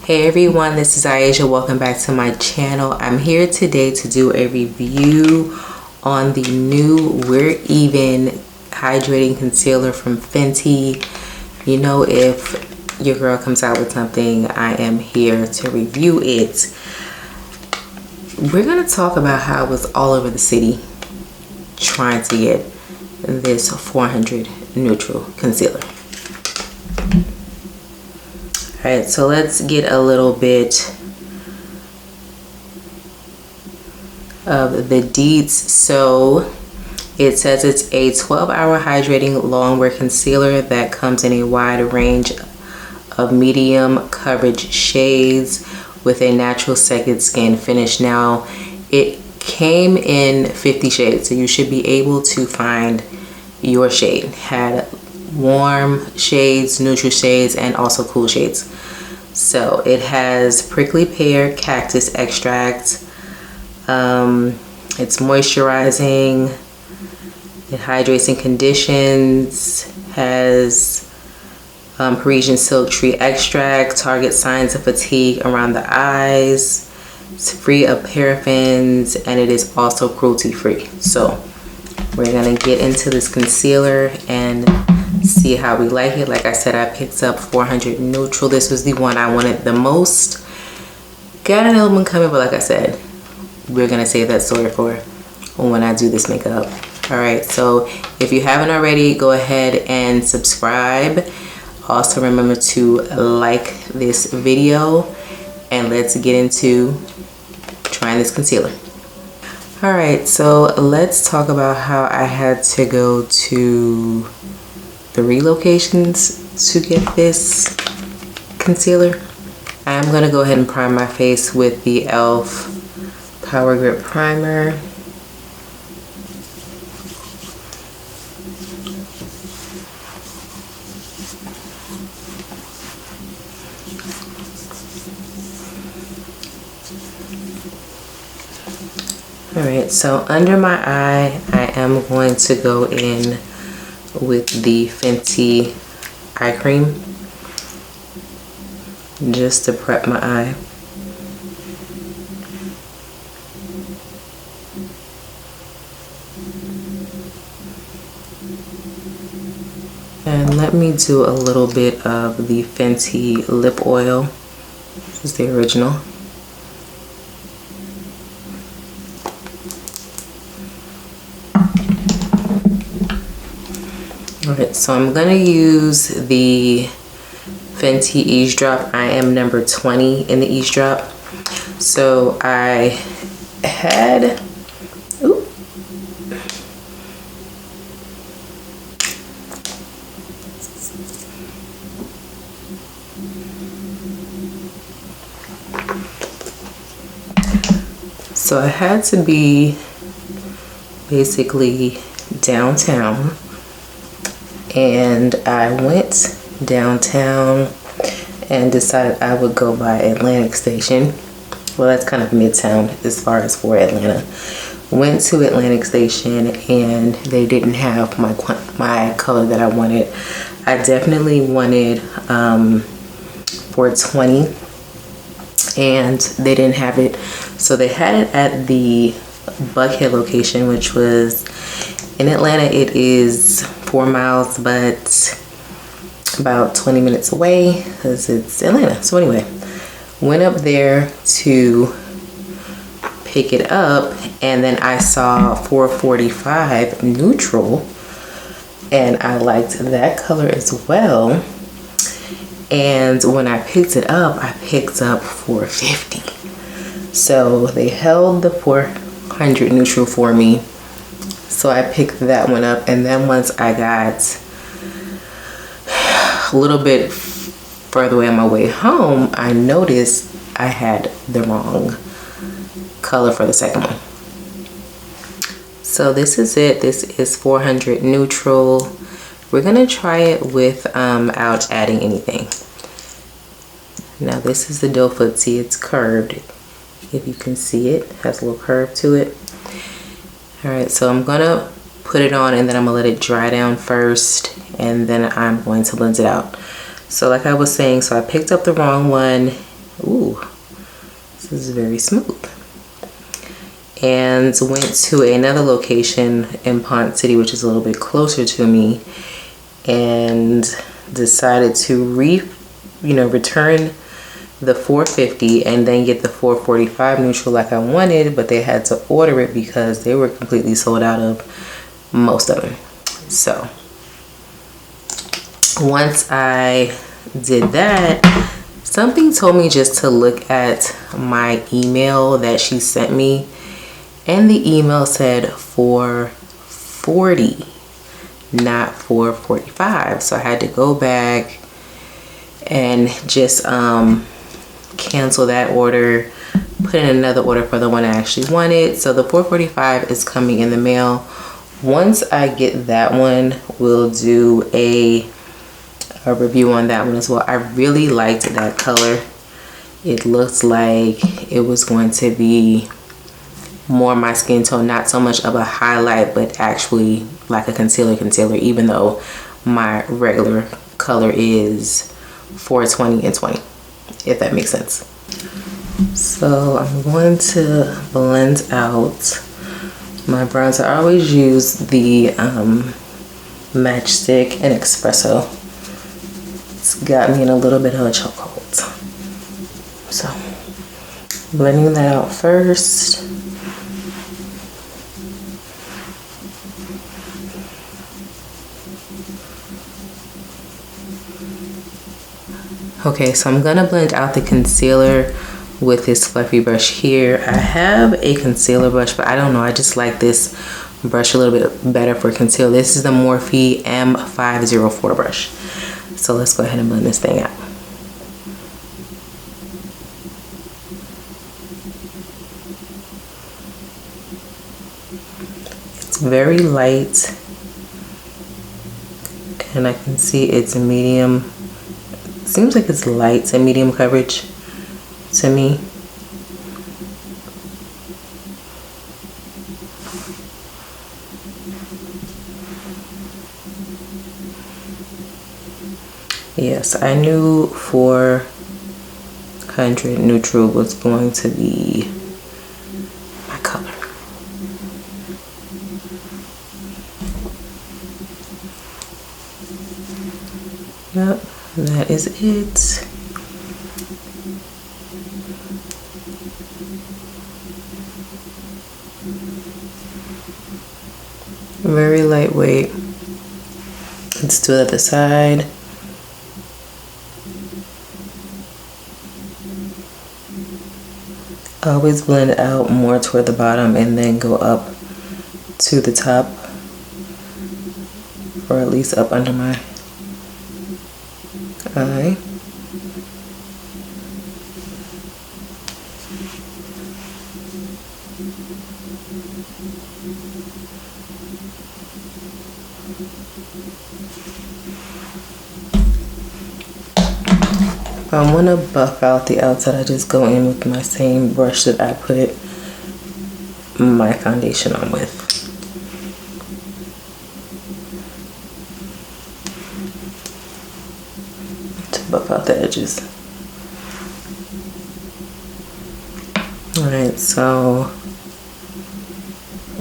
Hey everyone, this is Aisha. Welcome back to my channel. I'm here today to do a review on the new We're Even Hydrating Concealer from Fenty. You know, if your girl comes out with something, I am here to review it. We're going to talk about how I was all over the city trying to get this 400 neutral concealer. Alright, so let's get a little bit of the deets. So it says it's a 12-hour hydrating longwear concealer that comes in a wide range of medium coverage shades with a natural second skin finish. Now it came in 50 shades, so you should be able to find your shade. Had warm shades, neutral shades, and also cool shades. So it has prickly pear cactus extract. It's moisturizing, it hydrates and conditions, has Parisian silk tree extract, targets signs of fatigue around the eyes. It's free of paraffins, and it is also cruelty free. So we're gonna get into this concealer and see how we like it. Like I said, I picked up 400 neutral. This was the one I wanted the most. Got another one coming, but like I said, we're gonna save that story for when I do this makeup. All right, so if you haven't already, go ahead and subscribe. Also remember to like this video, and let's get into trying this concealer. All right, so let's talk about how I had to go to 3 locations to get this concealer. I'm gonna go ahead and prime my face with the e.l.f. Power Grip Primer. Alright, so under my eye, I am going to go in with the Fenty eye cream just to prep my eye. And let me do a little bit of the Fenty Lip Oil. This is the original. Alright, so I'm gonna use the Fenty Eaze Drop. I am number 20 in the Eaze Drop. So I had, so I had to be basically downtown. And I went downtown and decided I would go by Atlantic Station. Well, that's kind of midtown as far as for Atlanta. Went to Atlantic Station and they didn't have my color that I wanted. I definitely wanted 420 and they didn't have it. So they had it at the Buckhead location, which was in Atlanta. It is 4 miles, but about 20 minutes away because it's Atlanta. So anyway, went up there to pick it up, and then I saw 445 neutral, and I liked that color as well. And when I picked it up, I picked up 450. So they held the 400 neutral for me. So I picked that one up, and then once I got a little bit further away on my way home, I noticed I had the wrong color for the second one. So this is it. This is 400 neutral. We're gonna try it without adding anything. Now this is the doe foot. See, it's curved. If you can see it, has a little curve to it. Alright, so I'm gonna put it on and then I'm gonna let it dry down first, and then I'm going to blend it out. So like I was saying, so I picked up the wrong one Ooh, this is very smooth. And went to another location in Pont City, which is a little bit closer to me, and decided to return the 450 and then get the 445 neutral like I wanted, but they had to order it because they were completely sold out of most of them. So once I did that, something told me just to look at my email that she sent me, and the email said 440, not 445. So I had to go back and just cancel that order, put in another order for the one I actually wanted. So the 445 is coming in the mail. Once I get that one, we'll do a review on that one as well. I really liked that color. It looks like it was going to be more my skin tone, not so much of a highlight, but actually like a concealer, even though my regular color is 420 and 20, if that makes sense. So I'm going to blend out my bronzer. I always use the Matchstick and Espresso. It's got me in a little bit of a chokehold. So blending that out first. Okay, so I'm gonna blend out the concealer with this fluffy brush here. I have a concealer brush, but I don't know, I just like this brush a little bit better for conceal. This is the Morphe M504 brush. So let's go ahead and blend this thing out. It's very light, and I can see it's medium. Seems like it's light to medium coverage to me. Yes, I knew 400 neutral was going to be my color. Yep. That is it. Very lightweight. Let's do the other side. Always blend out more toward the bottom and then go up to the top, or at least up under my eye. If I want to buff out the outside, I just go in with my same brush that I put my foundation on with. To buff out the edges. Alright, so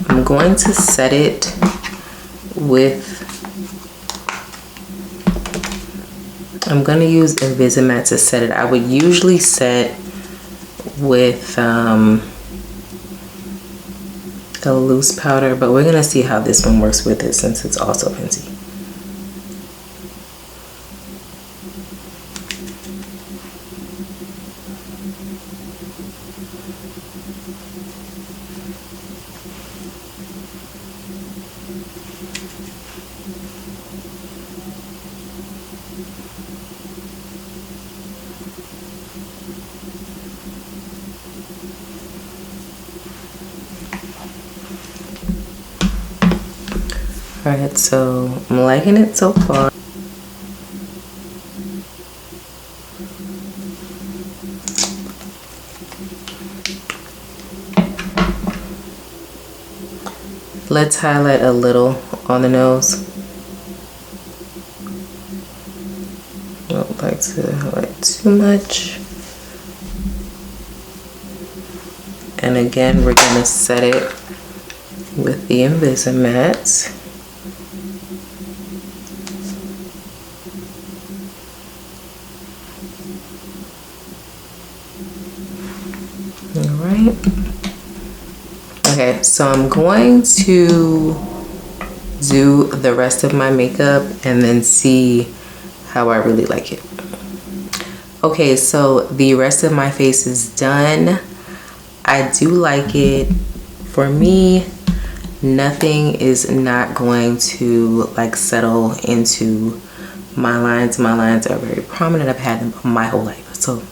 I'm going to set it with, I'm going to use Invisimatte to set it. I would usually set with a loose powder, but we're going to see how this one works with it since it's also Fenty. Alright, so I'm liking it so far. Let's highlight a little on the nose. I don't like to highlight too much. And again, we're gonna set it with the Invisimatte. All right. Okay, so I'm going to do the rest of my makeup and then see how I really like it. Okay, so the rest of my face is done. I do like it. For me, nothing is not going to like settle into my lines. My lines are very prominent. I've had them my whole life, so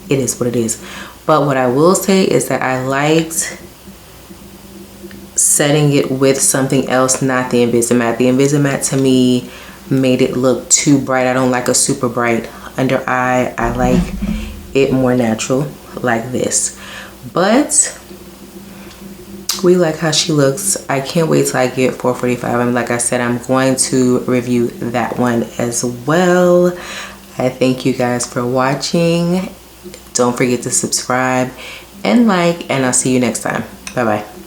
it is what it is. But what I will say is that I liked setting it with something else, not the Invisimatte. The Invisimatte to me made it look too bright. I don't like a super bright under eye. I like it more natural like this. But we like how she looks. I can't wait till I get 445. And like I said, I'm going to review that one as well. I thank you guys for watching. Don't forget to subscribe and like, and I'll see you next time. Bye bye.